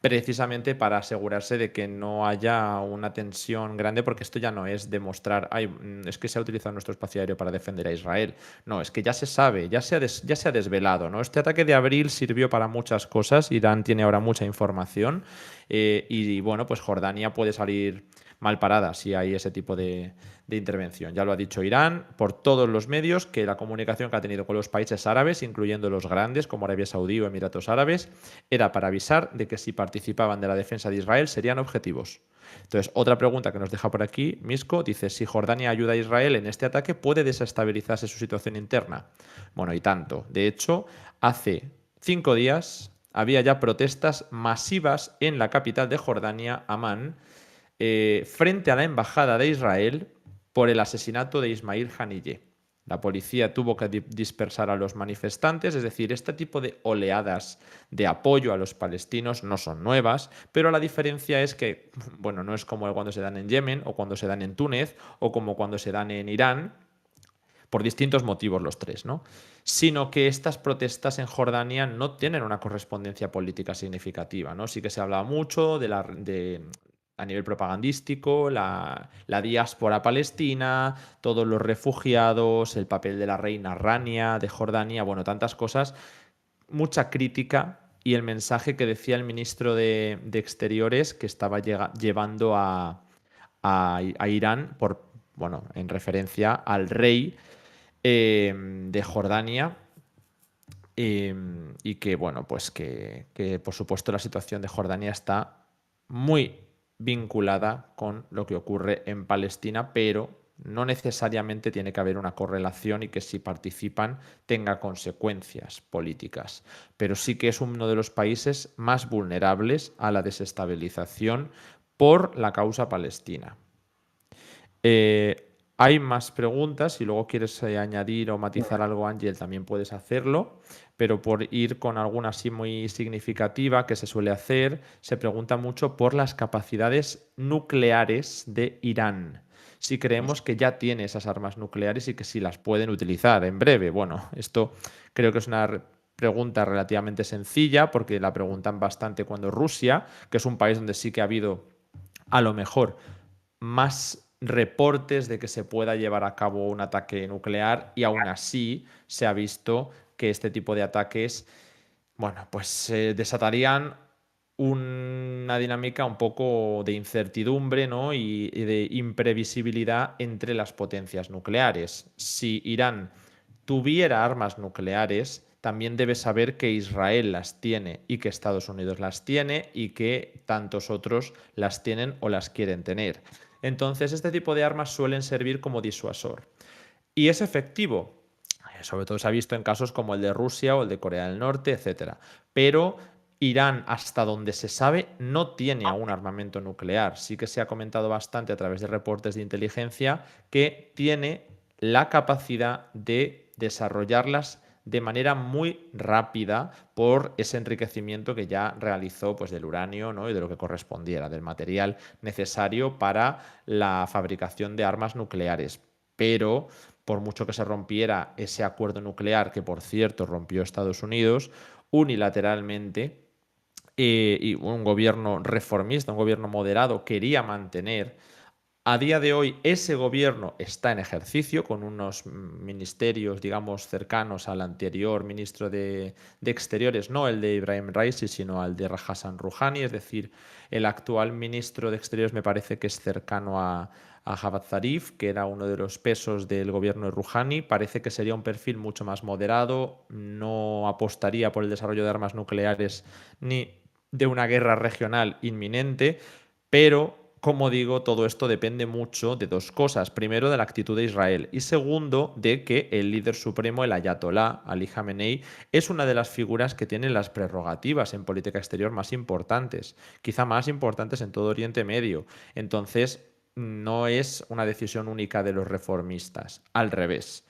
precisamente para asegurarse de que no haya una tensión grande, porque esto ya no es demostrar, "Ay, es que se ha utilizado nuestro espacio aéreo para defender a Israel". No, es que ya se sabe, ya se ha desvelado, ¿no? Este ataque de abril sirvió para muchas cosas, Irán tiene ahora mucha información, y bueno, pues Jordania puede salir mal parada si hay ese tipo de intervención. Ya lo ha dicho Irán por todos los medios, que la comunicación que ha tenido con los países árabes, incluyendo los grandes como Arabia Saudí o Emiratos Árabes, era para avisar de que si participaban de la defensa de Israel serían objetivos. Entonces, otra pregunta que nos deja por aquí, Misco, dice, si Jordania ayuda a Israel en este ataque, ¿puede desestabilizarse su situación interna? Bueno, y tanto. De hecho, hace 5 días había ya protestas masivas en la capital de Jordania, Amán, frente a la embajada de Israel por el asesinato de Ismail Haniyeh. La policía tuvo que dispersar a los manifestantes, es decir, este tipo de oleadas de apoyo a los palestinos no son nuevas, pero la diferencia es que, bueno, no es como cuando se dan en Yemen o cuando se dan en Túnez o como cuando se dan en Irán, por distintos motivos los tres, ¿no? Sino que estas protestas en Jordania no tienen una correspondencia política significativa, ¿no? Sí que se habla mucho a nivel propagandístico, la diáspora palestina, todos los refugiados, el papel de la reina Rania de Jordania, bueno, tantas cosas, mucha crítica y el mensaje que decía el ministro de Exteriores que estaba llevando a Irán bueno, en referencia al rey de Jordania. Y que, bueno, pues que por supuesto la situación de Jordania está muy vinculada con lo que ocurre en Palestina, pero no necesariamente tiene que haber una correlación y que si participan tenga consecuencias políticas. Pero sí que es uno de los países más vulnerables a la desestabilización por la causa palestina. Hay más preguntas, si luego quieres añadir o matizar algo, Ángel, también puedes hacerlo, pero por ir con alguna así muy significativa que se suele hacer, se pregunta mucho por las capacidades nucleares de Irán. Si creemos que ya tiene esas armas nucleares y que si las pueden utilizar en breve. Bueno, esto creo que es una pregunta relativamente sencilla porque la preguntan bastante cuando Rusia, que es un país donde sí que ha habido a lo mejor más reportes de que se pueda llevar a cabo un ataque nuclear y aún así se ha visto que este tipo de ataques, bueno, pues desatarían una dinámica un poco de incertidumbre, ¿no? y de imprevisibilidad entre las potencias nucleares. Si Irán tuviera armas nucleares, también debe saber que Israel las tiene y que Estados Unidos las tiene y que tantos otros las tienen o las quieren tener. Entonces, este tipo de armas suelen servir como disuasor. Y es efectivo. Sobre todo se ha visto en casos como el de Rusia o el de Corea del Norte, etcétera. Pero Irán, hasta donde se sabe, no tiene aún armamento nuclear. Sí que se ha comentado bastante a través de reportes de inteligencia que tiene la capacidad de desarrollarlas de manera muy rápida por ese enriquecimiento que ya realizó pues, del uranio, ¿no? y de lo que correspondiera, del material necesario para la fabricación de armas nucleares. Pero por mucho que se rompiera ese acuerdo nuclear, que por cierto rompió Estados Unidos, unilateralmente, y un gobierno reformista, un gobierno moderado, quería mantener. A día de hoy ese gobierno está en ejercicio con unos ministerios, digamos, cercanos al anterior ministro de Exteriores, no el de Ibrahim Raisi, sino al de Hassan Rouhani, es decir, el actual ministro de Exteriores me parece que es cercano a Javad Zarif, que era uno de los pesos del gobierno de Rouhani. Parece que sería un perfil mucho más moderado, no apostaría por el desarrollo de armas nucleares ni de una guerra regional inminente, pero como digo, todo esto depende mucho de dos cosas. Primero, de la actitud de Israel y segundo, de que el líder supremo, el ayatolá, Ali Khamenei, es una de las figuras que tiene las prerrogativas en política exterior más importantes, quizá más importantes en todo Oriente Medio. Entonces, no es una decisión única de los reformistas, al revés.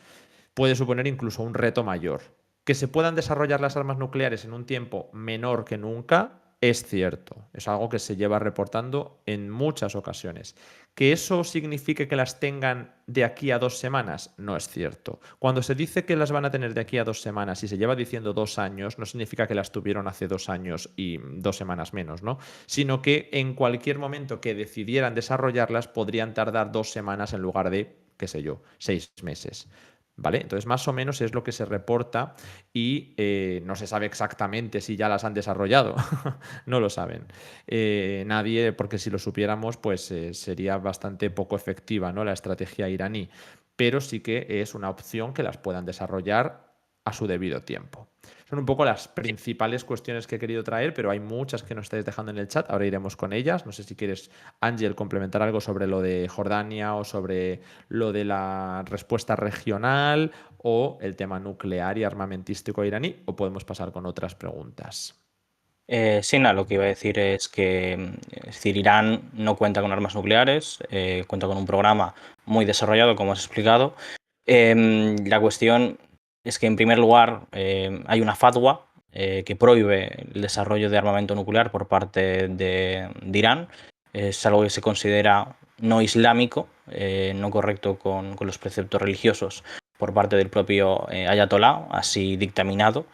Puede suponer incluso un reto mayor. Que se puedan desarrollar las armas nucleares en un tiempo menor que nunca es cierto. Es algo que se lleva reportando en muchas ocasiones. ¿Que eso signifique que las tengan de aquí a 2 semanas? No es cierto. Cuando se dice que las van a tener de aquí a 2 semanas y se lleva diciendo 2 años, no significa que las tuvieron hace 2 años y 2 semanas menos, ¿no? Sino que en cualquier momento que decidieran desarrollarlas podrían tardar 2 semanas en lugar de, qué sé yo, 6 meses. ¿Vale? Entonces, más o menos es lo que se reporta y no se sabe exactamente si ya las han desarrollado. No lo saben. Nadie, porque si lo supiéramos, pues sería bastante poco efectiva, ¿no? La estrategia iraní. Pero sí que es una opción que las puedan desarrollar a su debido tiempo. Son un poco las principales cuestiones que he querido traer, pero hay muchas que nos estáis dejando en el chat. Ahora iremos con ellas. No sé si quieres, Ángel, complementar algo sobre lo de Jordania o sobre lo de la respuesta regional o el tema nuclear y armamentístico iraní, o podemos pasar con otras preguntas. Sí, nada, lo que iba a decir es que es decir, Irán no cuenta con armas nucleares, cuenta con un programa muy desarrollado, como has explicado. La cuestión es que, en primer lugar, hay una fatwa que prohíbe el desarrollo de armamento nuclear por parte de Irán. Es algo que se considera no islámico, no correcto con los preceptos religiosos por parte del propio ayatolá, así dictaminado.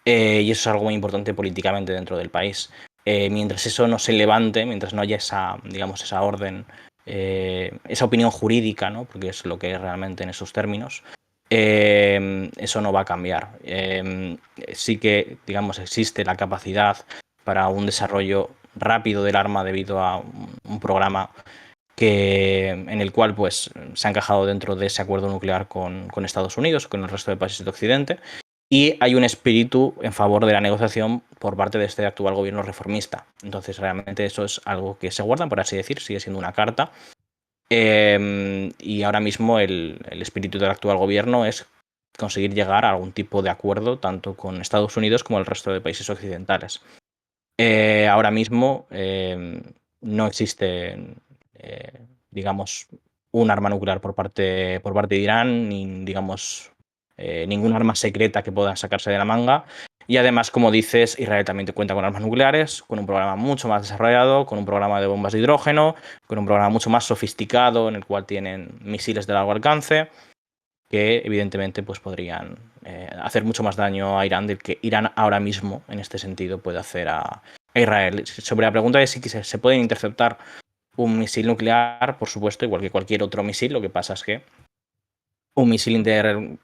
Y eso es algo muy importante políticamente dentro del país. Mientras eso no se levante, mientras no haya esa, digamos, esa orden, esa opinión jurídica, ¿no? Porque es lo que es realmente en esos términos, eso no va a cambiar. Sí que, digamos, existe la capacidad para un desarrollo rápido del arma debido a un programa en el cual pues, se ha encajado dentro de ese acuerdo nuclear con Estados Unidos, con el resto de países de Occidente, y hay un espíritu en favor de la negociación por parte de este actual gobierno reformista. Entonces, realmente eso es algo que se guarda, por así decir, sigue siendo una carta. Y ahora mismo el espíritu del actual gobierno es conseguir llegar a algún tipo de acuerdo tanto con Estados Unidos como el resto de países occidentales. Ahora mismo no existe, digamos, un arma nuclear por parte de Irán, ni, digamos, ningún arma secreta que puedan sacarse de la manga. Y además, como dices, Israel también cuenta con armas nucleares, con un programa mucho más desarrollado, con un programa de bombas de hidrógeno, con un programa mucho más sofisticado en el cual tienen misiles de largo alcance que evidentemente pues, podrían hacer mucho más daño a Irán del que Irán ahora mismo, en este sentido, puede hacer a Israel. Sobre la pregunta de si se pueden interceptar un misil nuclear, por supuesto, igual que cualquier otro misil, lo que pasa es que un misil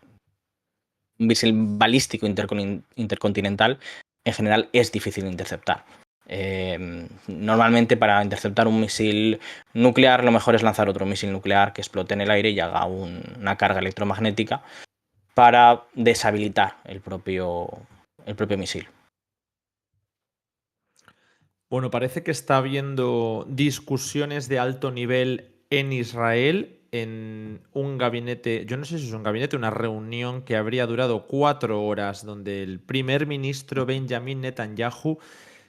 balístico intercontinental en general es difícil de interceptar. Normalmente para interceptar un misil nuclear lo mejor es lanzar otro misil nuclear que explote en el aire y haga una carga electromagnética para deshabilitar el propio misil. Bueno, parece que está habiendo discusiones de alto nivel en Israel en un gabinete, yo no sé si es un gabinete, una reunión que habría durado 4 horas, donde el primer ministro Benjamin Netanyahu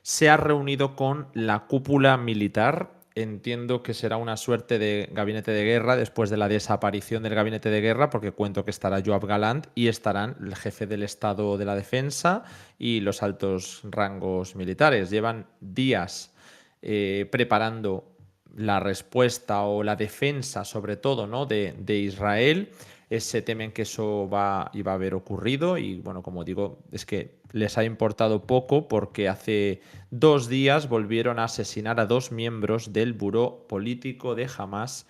se ha reunido con la cúpula militar. Entiendo que será una suerte de gabinete de guerra después de la desaparición del gabinete de guerra, porque cuento que estará Yoav Galant y estarán el jefe del Estado de la Defensa y los altos rangos militares. Llevan días preparando la respuesta o la defensa, sobre todo, ¿no? de Israel. Se temen que eso iba a haber ocurrido y, bueno, como digo, es que les ha importado poco porque hace 2 días volvieron a asesinar a 2 miembros del buró político de Hamas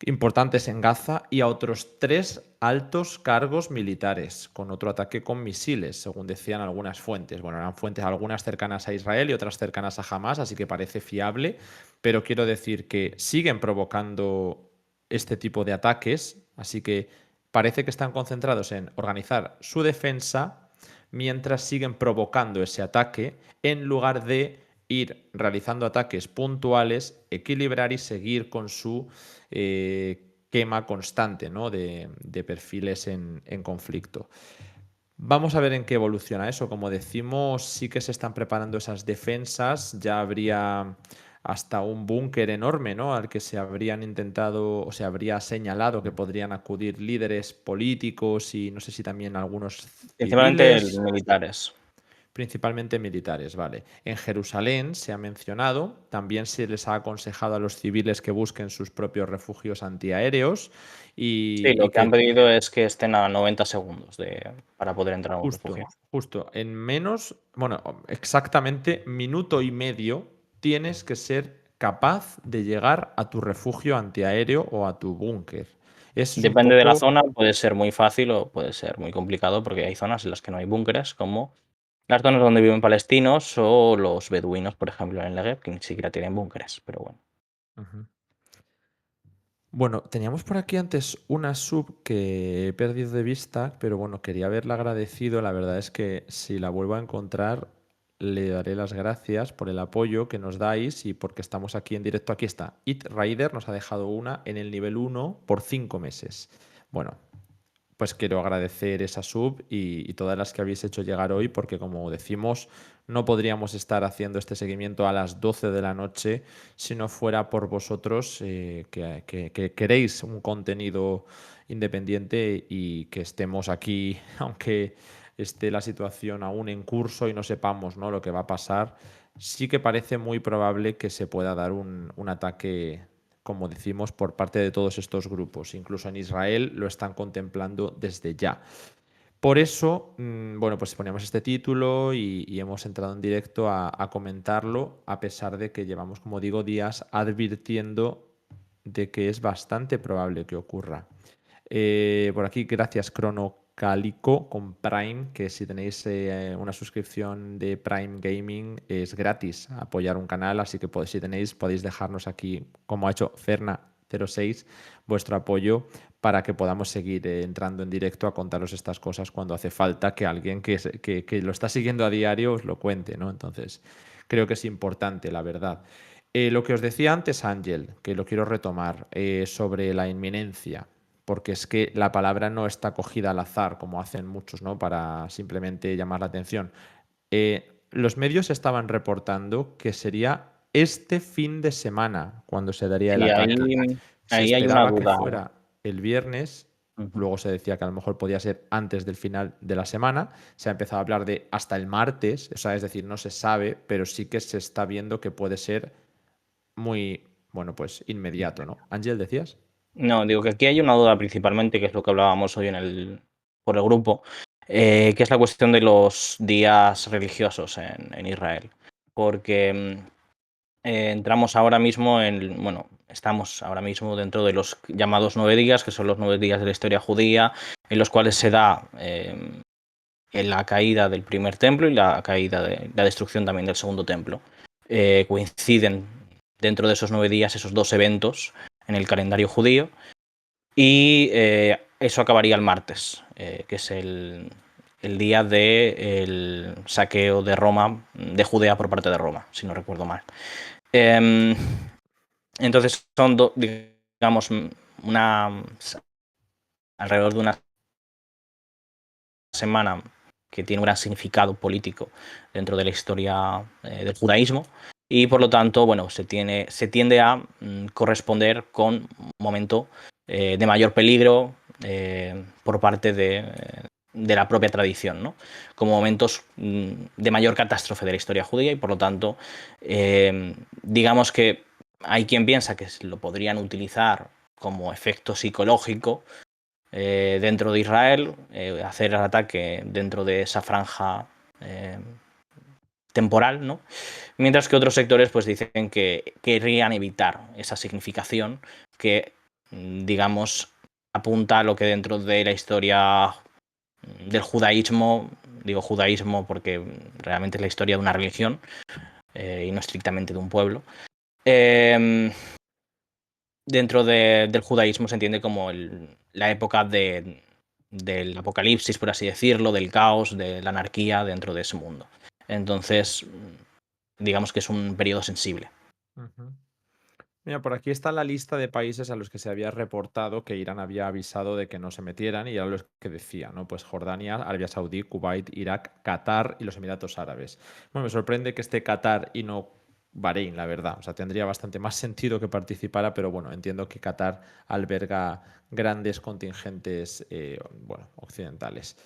importantes en Gaza y a otros 3 altos cargos militares, con otro ataque con misiles, según decían algunas fuentes. Bueno, eran fuentes algunas cercanas a Israel y otras cercanas a Hamas, así que parece fiable, pero quiero decir que siguen provocando este tipo de ataques, así que parece que están concentrados en organizar su defensa mientras siguen provocando ese ataque en lugar de ir realizando ataques puntuales, equilibrar y seguir con su quema constante, ¿no? de perfiles en conflicto. Vamos a ver en qué evoluciona eso. Como decimos, sí que se están preparando esas defensas. Ya habría hasta un búnker enorme, ¿no? Al que se habrían intentado o se habría señalado que podrían acudir líderes políticos y no sé si también algunos Principalmente civiles. militares. Principalmente militares, vale. En Jerusalén se ha mencionado, también se les ha aconsejado a los civiles que busquen sus propios refugios antiaéreos Sí, y lo que han que pedido es que estén a 90 segundos para poder entrar a un refugio. justo, en menos, bueno, exactamente minuto y medio tienes que ser capaz de llegar a tu refugio antiaéreo o a tu búnker. Es un Depende de la poco. zona, puede ser muy fácil o puede ser muy complicado porque hay zonas en las que no hay búnkeres, como las zonas donde viven palestinos o los beduinos, por ejemplo, en el Negev, que ni siquiera tienen búnkeres, pero bueno. Ujú. Bueno, teníamos por aquí antes una sub que he perdido de vista, pero bueno, quería haberla agradecido. La verdad es que si la vuelvo a encontrar, le daré las gracias por el apoyo que nos dais y porque estamos aquí en directo. Aquí está. It Rider nos ha dejado una en el nivel 1 por 5 meses. Bueno, pues quiero agradecer esa sub y todas las que habéis hecho llegar hoy, porque como decimos, no podríamos estar haciendo este seguimiento a las 12 de la noche si no fuera por vosotros que queréis un contenido independiente y que estemos aquí, aunque esté la situación aún en curso y no sepamos, ¿no?, lo que va a pasar. Sí que parece muy probable que se pueda dar un ataque, como decimos, por parte de todos estos grupos. Incluso en Israel lo están contemplando desde ya. Por eso, bueno, pues ponemos este título y hemos entrado en directo a comentarlo, a pesar de que llevamos, como digo, días advirtiendo de que es bastante probable que ocurra. Por aquí, gracias, Crono Calico con Prime, que si tenéis una suscripción de Prime Gaming es gratis apoyar un canal, así que si tenéis podéis dejarnos aquí, como ha hecho Ferna06, vuestro apoyo para que podamos seguir entrando en directo a contaros estas cosas cuando hace falta que alguien que lo está siguiendo a diario os lo cuente, ¿no? Entonces, creo que es importante, la verdad. Lo que os decía antes, Ángel, que lo quiero retomar, sobre la inminencia, porque es que la palabra no está cogida al azar, como hacen muchos, ¿no? Para simplemente llamar la atención. Los medios estaban reportando que sería este fin de semana cuando se daría el Sí, ataque. Se ahí hay una esperaba que duda. fuera el viernes, Ujú. luego se decía que a lo mejor podía ser antes del final de la semana, se ha empezado a hablar de hasta el martes, o sea, es decir, no se sabe, pero sí que se está viendo que puede ser muy, bueno, pues inmediato, ¿no? Ángel, ¿decías? No, digo que aquí hay una duda principalmente, que es lo que hablábamos hoy por el grupo, que es la cuestión de los días religiosos en Israel. Porque entramos ahora mismo bueno, estamos ahora mismo dentro de los llamados 9 días, que son los 9 días de la historia judía, en los cuales se da en la caída del primer templo y la destrucción también del segundo templo. Coinciden dentro de esos 9 días esos dos eventos en el calendario judío, y eso acabaría el martes, que es el día del saqueo de Roma, de Judea por parte de Roma, si no recuerdo mal. Eh, entonces son, digamos, una, alrededor de una semana que tiene un gran significado político dentro de la historia del judaísmo, y por lo tanto, bueno, se tiende a corresponder con un momento de mayor peligro por parte de la propia tradición, ¿no? Como momentos de mayor catástrofe de la historia judía, y por lo tanto, digamos que hay quien piensa que lo podrían utilizar como efecto psicológico dentro de Israel, hacer el ataque dentro de esa franja eh, temporal, ¿no? Mientras que otros sectores pues dicen que querrían evitar esa significación que, digamos, apunta a lo que dentro de la historia del judaísmo, digo judaísmo porque realmente es la historia de una religión y no estrictamente de un pueblo, eh, dentro del judaísmo se entiende como la época del apocalipsis, por así decirlo, del caos, de la anarquía dentro de ese mundo. Entonces, digamos que es un periodo sensible. Ujú. Mira, por aquí está la lista de países a los que se había reportado que Irán había avisado de que no se metieran, y era lo que decía, ¿no? Pues Jordania, Arabia Saudí, Kuwait, Irak, Qatar y los Emiratos Árabes. Bueno, me sorprende que esté Qatar y no Bahrein, la verdad. O sea, tendría bastante más sentido que participara, pero bueno, entiendo que Qatar alberga grandes contingentes, bueno, occidentales.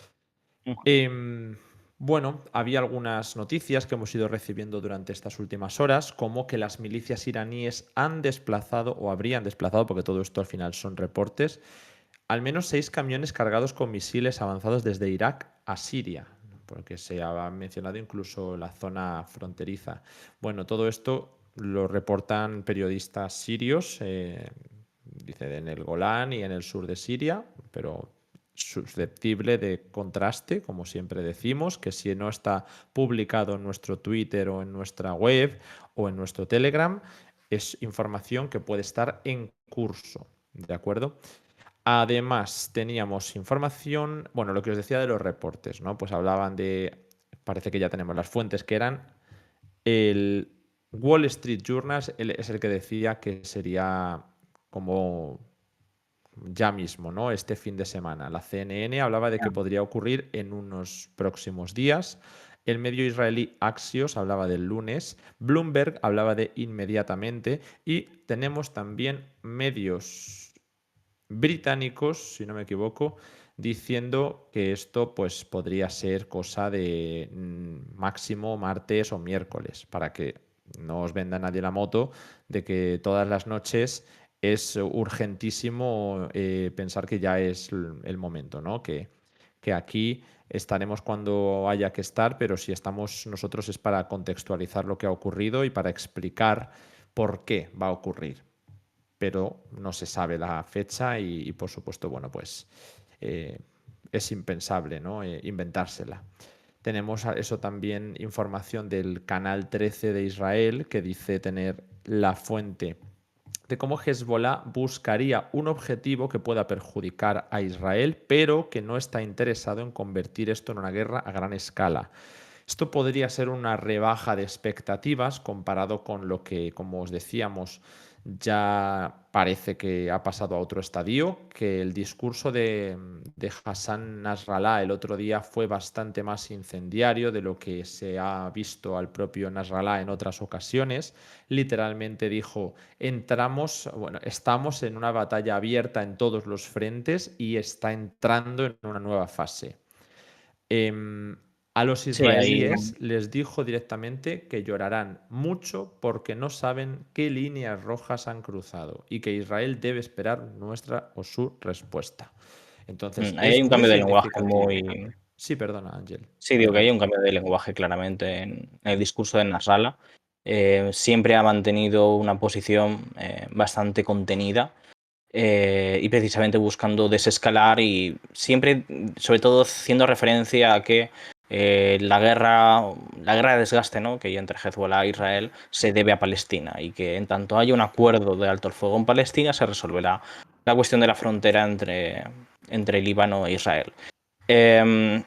Em, bueno, había algunas noticias que hemos ido recibiendo durante estas últimas horas, como que las milicias iraníes han desplazado o habrían desplazado, porque todo esto al final son reportes, al menos 6 camiones cargados con misiles avanzados desde Irak a Siria, porque se ha mencionado incluso la zona fronteriza. Bueno, todo esto lo reportan periodistas sirios, dice en el Golán y en el sur de Siria, pero susceptible de contraste, como siempre decimos, que si no está publicado en nuestro Twitter o en nuestra web o en nuestro Telegram, es información que puede estar en curso, ¿de acuerdo? Además, teníamos información, bueno, lo que os decía de los reportes, ¿no? Pues hablaban de, parece que ya tenemos las fuentes, que eran el Wall Street Journal, es el que decía que sería como ya mismo, ¿no? Este fin de semana. La CNN hablaba de que podría ocurrir en unos próximos días. El medio israelí Axios hablaba del lunes. Bloomberg hablaba de inmediatamente. Y tenemos también medios británicos, si no me equivoco, diciendo que esto pues podría ser cosa de máximo martes o miércoles, para que no os venda nadie la moto de que todas las noches es urgentísimo pensar que ya es el momento, ¿no? Que aquí estaremos cuando haya que estar, pero si estamos nosotros es para contextualizar lo que ha ocurrido y para explicar por qué va a ocurrir, pero no se sabe la fecha y, por supuesto, bueno, pues eh, es impensable, ¿no? Inventársela. Tenemos eso también información del Canal 13 de Israel que dice tener la fuente de cómo Hezbollah buscaría un objetivo que pueda perjudicar a Israel, pero que no está interesado en convertir esto en una guerra a gran escala. Esto podría ser una rebaja de expectativas comparado con lo que, como os decíamos, ya parece que ha pasado a otro estadio, que el discurso de Hassan Nasrallah el otro día fue bastante más incendiario de lo que se ha visto al propio Nasrallah en otras ocasiones. Literalmente dijo, estamos en una batalla abierta en todos los frentes y está entrando en una nueva fase. Em, a los Sí, ahí israelíes les dijo directamente que llorarán mucho porque no saben qué líneas rojas han cruzado y que Israel debe esperar nuestra o su respuesta. Entonces, ahí hay es un muy cambio de lenguaje significativo. muy... Sí, perdona, Ángel. Sí, digo que hay Adelante. un cambio de lenguaje claramente en el discurso de Nasrallah. Siempre ha mantenido una posición bastante contenida y precisamente buscando desescalar y siempre, sobre todo, haciendo referencia a que la guerra de desgaste, ¿no?, que hay entre Hezbollah e Israel se debe a Palestina y que en tanto haya un acuerdo de alto el fuego en Palestina se resolverá la cuestión de la frontera entre Líbano e Israel. Eh,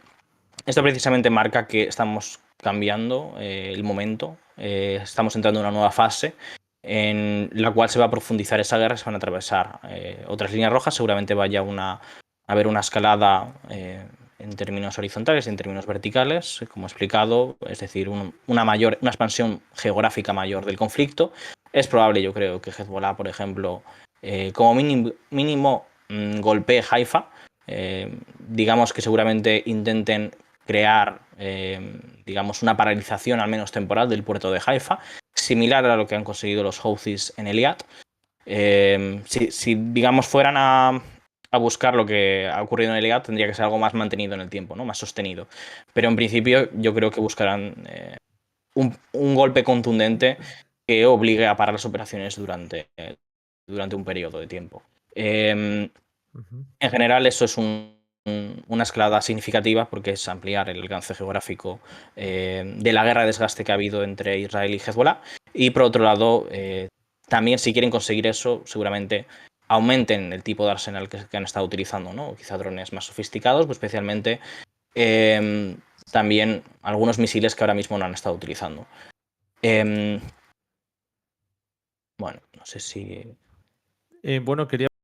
Esto precisamente marca que estamos cambiando el momento, estamos entrando en una nueva fase en la cual se va a profundizar esa guerra, se van a atravesar otras líneas rojas, seguramente vaya a haber una escalada en términos horizontales y en términos verticales, como he explicado, es decir, una expansión geográfica mayor del conflicto. Es probable, yo creo, que Hezbollah, por ejemplo, como mínimo golpee Haifa. Digamos que seguramente intenten crear, digamos, una paralización al menos temporal del puerto de Haifa, similar a lo que han conseguido los Houthis en Eliad. Si, digamos, fueran a buscar lo que ha ocurrido en Eliad, tendría que ser algo más mantenido en el tiempo, ¿no?, más sostenido. Pero en principio yo creo que buscarán un golpe contundente que obligue a parar las operaciones durante un periodo de tiempo. Ujú. En general, eso es una escalada significativa porque es ampliar el alcance geográfico de la guerra de desgaste que ha habido entre Israel y Hezbollah. Y por otro lado, también si quieren conseguir eso, seguramente aumenten el tipo de arsenal que han estado utilizando, ¿no? Quizá drones más sofisticados, pues especialmente también algunos misiles que ahora mismo no han estado utilizando. Bueno, no sé si... Bueno, quería